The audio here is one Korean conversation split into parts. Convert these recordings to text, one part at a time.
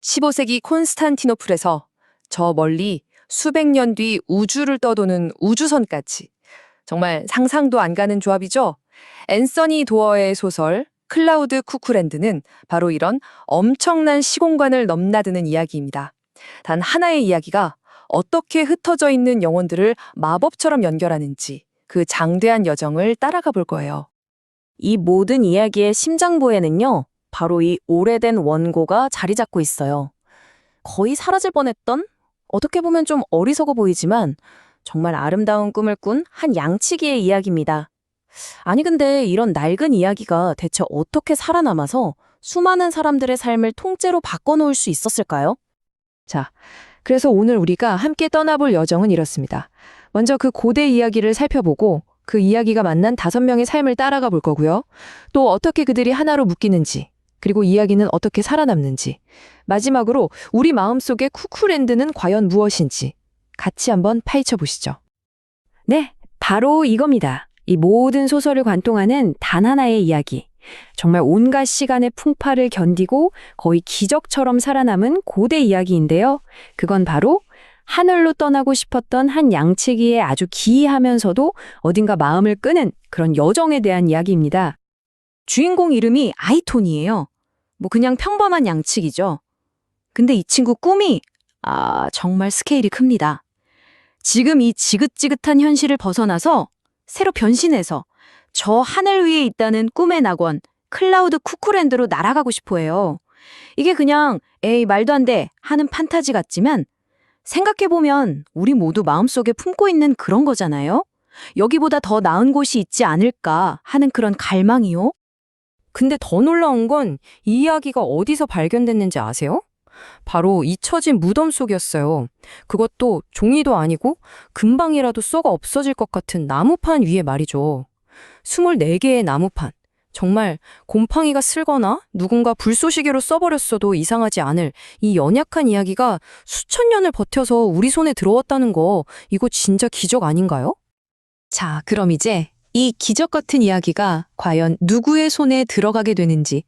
15세기 콘스탄티노플에서 저 멀리 수백 년 뒤 우주를 떠도는 우주선까지. 정말 상상도 안 가는 조합이죠? 앤서니 도어의 소설 클라우드 쿠쿠랜드는 바로 이런 엄청난 시공간을 넘나드는 이야기입니다. 단 하나의 이야기가 어떻게 흩어져 있는 영혼들을 마법처럼 연결하는지 그 장대한 여정을 따라가 볼 거예요. 이 모든 이야기의 심장부에는요, 바로 이 오래된 원고가 자리 잡고 있어요. 거의 사라질 뻔했던, 어떻게 보면 좀 어리석어 보이지만 정말 아름다운 꿈을 꾼 한 양치기의 이야기입니다. 아니 근데 이런 낡은 이야기가 대체 어떻게 살아남아서 수많은 사람들의 삶을 통째로 바꿔놓을 수 있었을까요? 자, 그래서 오늘 우리가 함께 떠나볼 여정은 이렇습니다. 먼저 그 고대 이야기를 살펴보고 그 이야기가 만난 5명의 삶을 따라가 볼 거고요. 또 어떻게 그들이 하나로 묶이는지, 그리고 이야기는 어떻게 살아남는지, 마지막으로 우리 마음속의 쿠쿠랜드는 과연 무엇인지 같이 한번 파헤쳐 보시죠. 네, 바로 이겁니다. 이 모든 소설을 관통하는 단 하나의 이야기. 정말 온갖 시간의 풍파를 견디고 거의 기적처럼 살아남은 고대 이야기인데요. 그건 바로 하늘로 떠나고 싶었던 한 양치기의 아주 기이하면서도 어딘가 마음을 끄는 그런 여정에 대한 이야기입니다. 주인공 이름이 아이톤이에요. 뭐 그냥 평범한 양치기죠. 근데 이 친구 꿈이 정말 스케일이 큽니다. 지금 이 지긋지긋한 현실을 벗어나서 새로 변신해서 저 하늘 위에 있다는 꿈의 낙원 클라우드 쿠쿠랜드로 날아가고 싶어 해요. 이게 그냥 에이 말도 안 돼 하는 판타지 같지만 생각해보면 우리 모두 마음속에 품고 있는 그런 거잖아요. 여기보다 더 나은 곳이 있지 않을까 하는 그런 갈망이요. 근데 더 놀라운 건 이 이야기가 어디서 발견됐는지 아세요? 바로 잊혀진 무덤 속이었어요. 그것도 종이도 아니고 금방이라도 썩어 없어질 것 같은 나무판 위에 말이죠. 24개의 나무판. 정말 곰팡이가 슬거나 누군가 불쏘시개로 써버렸어도 이상하지 않을 이 연약한 이야기가 수천 년을 버텨서 우리 손에 들어왔다는 거, 이거 진짜 기적 아닌가요? 자, 그럼 이제 이 기적 같은 이야기가 과연 누구의 손에 들어가게 되는지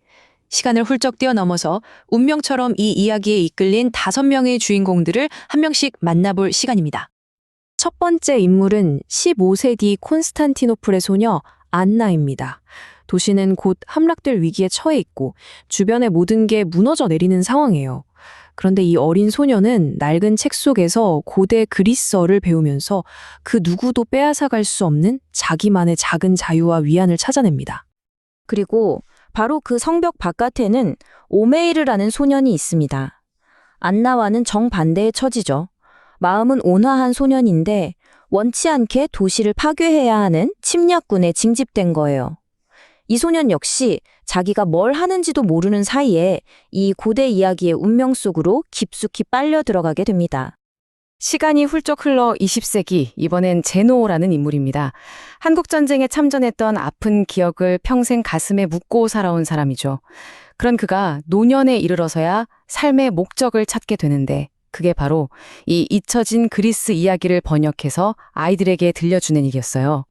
시간을 훌쩍 뛰어넘어서 운명처럼 이 이야기에 이끌린 5명의 주인공들을 한 명씩 만나볼 시간입니다. 첫 번째 인물은 15세기 콘스탄티노플의 소녀 안나입니다. 도시는 곧 함락될 위기에 처해 있고 주변의 모든 게 무너져 내리는 상황이에요. 그런데 이 어린 소녀는 낡은 책 속에서 고대 그리스어를 배우면서 그 누구도 빼앗아갈 수 없는 자기만의 작은 자유와 위안을 찾아냅니다. 그리고 바로 그 성벽 바깥에는 오메이르라는 소년이 있습니다. 안나와는 정반대의 처지죠. 마음은 온화한 소년인데 원치 않게 도시를 파괴해야 하는 침략군에 징집된 거예요. 이 소년 역시 자기가 뭘 하는지도 모르는 사이에 이 고대 이야기의 운명 속으로 깊숙이 빨려 들어가게 됩니다. 시간이 훌쩍 흘러 20세기, 이번엔 제노라는 인물입니다. 한국전쟁에 참전했던 아픈 기억을 평생 가슴에 묻고 살아온 사람이죠. 그런 그가 노년에 이르러서야 삶의 목적을 찾게 되는데 그게 바로 이 잊혀진 그리스 이야기를 번역해서 아이들에게 들려주는 일이었어요.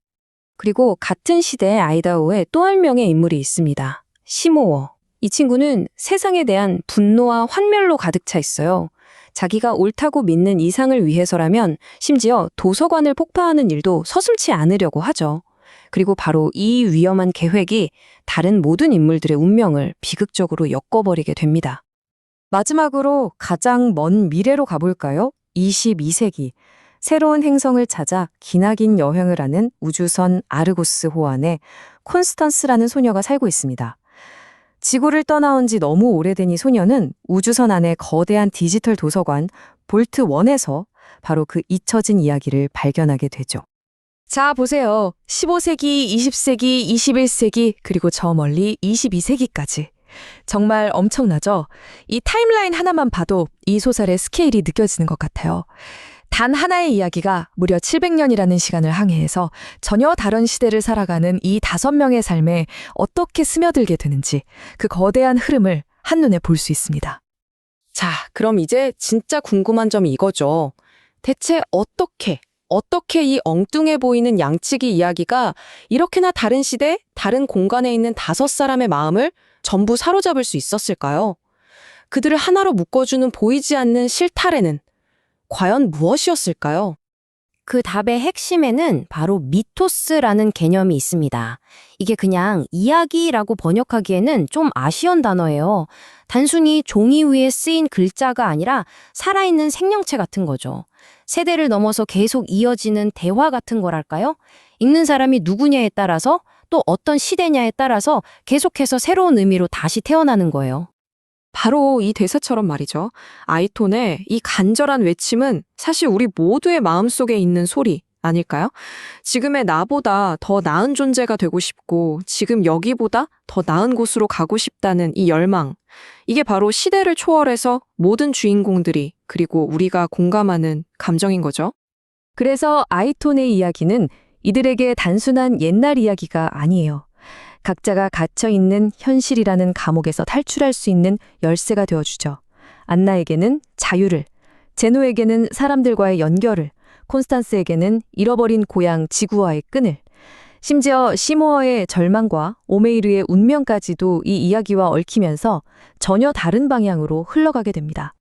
그리고 같은 시대의 아이다호에 또 한 명의 인물이 있습니다. 시모어. 이 친구는 세상에 대한 분노와 환멸로 가득 차 있어요. 자기가 옳다고 믿는 이상을 위해서라면 심지어 도서관을 폭파하는 일도 서슴지 않으려고 하죠. 그리고 바로 이 위험한 계획이 다른 모든 인물들의 운명을 비극적으로 엮어버리게 됩니다. 마지막으로 가장 먼 미래로 가볼까요? 22세기. 새로운 행성을 찾아 기나긴 여행을 하는 우주선 아르고스 호안에 콘스탄스라는 소녀가 살고 있습니다. 지구를 떠나온 지 너무 오래된 이 소녀는 우주선 안의 거대한 디지털 도서관 볼트 1에서 바로 그 잊혀진 이야기를 발견하게 되죠. 자, 보세요. 15세기, 20세기, 21세기, 그리고 저 멀리 22세기까지. 정말 엄청나죠? 이 타임라인 하나만 봐도 이 소설의 스케일이 느껴지는 것 같아요. 단 하나의 이야기가 무려 700년이라는 시간을 항해해서 전혀 다른 시대를 살아가는 이 5명의 삶에 어떻게 스며들게 되는지 그 거대한 흐름을 한눈에 볼 수 있습니다. 자, 그럼 이제 진짜 궁금한 점이 이거죠. 대체 어떻게 이 엉뚱해 보이는 양치기 이야기가 이렇게나 다른 시대, 다른 공간에 있는 5사람의 마음을 전부 사로잡을 수 있었을까요? 그들을 하나로 묶어주는 보이지 않는 실타래는 과연 무엇이었을까요? 그 답의 핵심에는 바로 미토스라는 개념이 있습니다. 이게 그냥 이야기라고 번역하기에는 좀 아쉬운 단어예요. 단순히 종이 위에 쓰인 글자가 아니라 살아있는 생명체 같은 거죠. 세대를 넘어서 계속 이어지는 대화 같은 거랄까요? 읽는 사람이 누구냐에 따라서 또 어떤 시대냐에 따라서 계속해서 새로운 의미로 다시 태어나는 거예요. 바로 이 대사처럼 말이죠. 아이톤의 이 간절한 외침은 사실 우리 모두의 마음속에 있는 소리 아닐까요? 지금의 나보다 더 나은 존재가 되고 싶고 지금 여기보다 더 나은 곳으로 가고 싶다는 이 열망. 이게 바로 시대를 초월해서 모든 주인공들이 그리고 우리가 공감하는 감정인 거죠. 그래서 아이톤의 이야기는 이들에게 단순한 옛날 이야기가 아니에요. 각자가 갇혀있는 현실이라는 감옥에서 탈출할 수 있는 열쇠가 되어주죠. 안나에게는 자유를, 제노에게는 사람들과의 연결을, 콘스탄스에게는 잃어버린 고향 지구와의 끈을, 심지어 시모어의 절망과 오메이르의 운명까지도 이 이야기와 얽히면서 전혀 다른 방향으로 흘러가게 됩니다.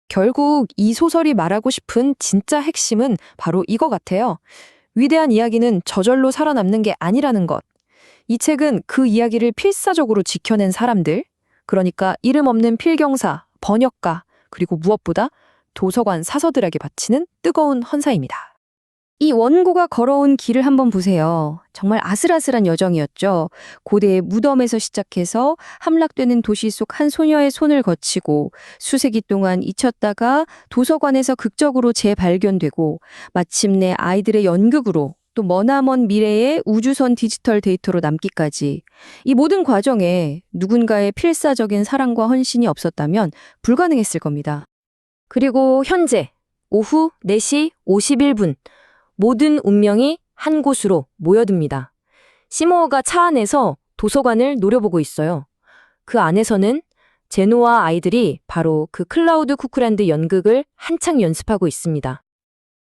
결국 이 소설이 말하고 싶은 진짜 핵심은 바로 이거 같아요. 위대한 이야기는 저절로 살아남는 게 아니라는 것. 이 책은 그 이야기를 필사적으로 지켜낸 사람들, 그러니까 이름 없는 필경사, 번역가, 그리고 무엇보다 도서관 사서들에게 바치는 뜨거운 헌사입니다. 이 원고가 걸어온 길을 한번 보세요. 정말 아슬아슬한 여정이었죠. 고대의 무덤에서 시작해서 함락되는 도시 속 한 소녀의 손을 거치고 수세기 동안 잊혔다가 도서관에서 극적으로 재발견되고 마침내 아이들의 연극으로 또 머나먼 미래의 우주선 디지털 데이터로 남기까지 이 모든 과정에 누군가의 필사적인 사랑과 헌신이 없었다면 불가능했을 겁니다. 그리고 현재 오후 4시 51분 모든 운명이 한 곳으로 모여듭니다. 시모어가 차 안에서 도서관을 노려보고 있어요. 그 안에서는 제노와 아이들이 바로 그 클라우드 쿠크랜드 연극을 한창 연습하고 있습니다.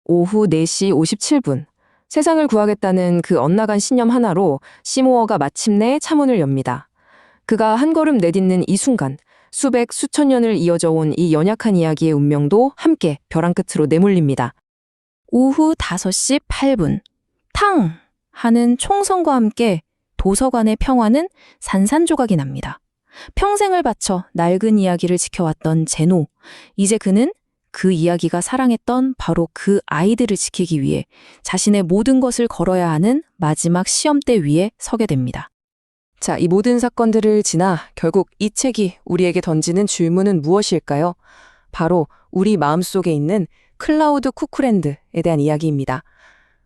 오후 4시 57분. 세상을 구하겠다는 그 엇나간 신념 하나로 시모어가 마침내 차문을 엽니다. 그가 한 걸음 내딛는 이 순간, 수백, 수천 년을 이어져 온 이 연약한 이야기의 운명도 함께 벼랑 끝으로 내몰립니다. 오후 5시 8분. 탕! 하는 총성과 함께 도서관의 평화는 산산조각이 납니다. 평생을 바쳐 낡은 이야기를 지켜왔던 제노. 이제 그는 그 이야기가 사랑했던 바로 그 아이들을 지키기 위해 자신의 모든 것을 걸어야 하는 마지막 시험대 위에 서게 됩니다. 자, 이 모든 사건들을 지나 결국 이 책이 우리에게 던지는 질문은 무엇일까요? 바로 우리 마음속에 있는 클라우드 쿠크랜드에 대한 이야기입니다.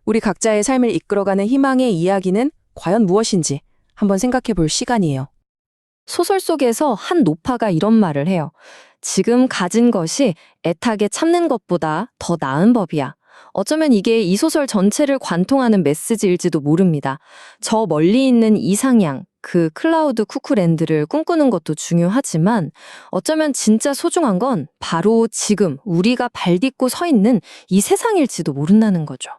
우리 각자의 삶을 이끌어가는 희망의 이야기는 과연 무엇인지 한번 생각해 볼 시간이에요. 소설 속에서 한 노파가 이런 말을 해요. 지금 가진 것이 애타게 참는 것보다 더 나은 법이야. 어쩌면 이게 이 소설 전체를 관통하는 메시지일지도 모릅니다. 저 멀리 있는 이상향, 그 클라우드 쿠크랜드를 꿈꾸는 것도 중요하지만 어쩌면 진짜 소중한 건 바로 지금 우리가 발딛고 서 있는 이 세상일지도 모른다는 거죠.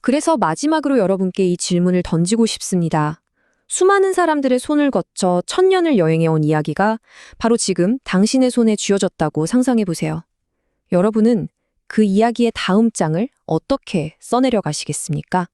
그래서 마지막으로 여러분께 이 질문을 던지고 싶습니다. 수많은 사람들의 손을 거쳐 천년을 여행해온 이야기가 바로 지금 당신의 손에 쥐어졌다고 상상해 보세요. 여러분은 그 이야기의 다음 장을 어떻게 써내려 가시겠습니까?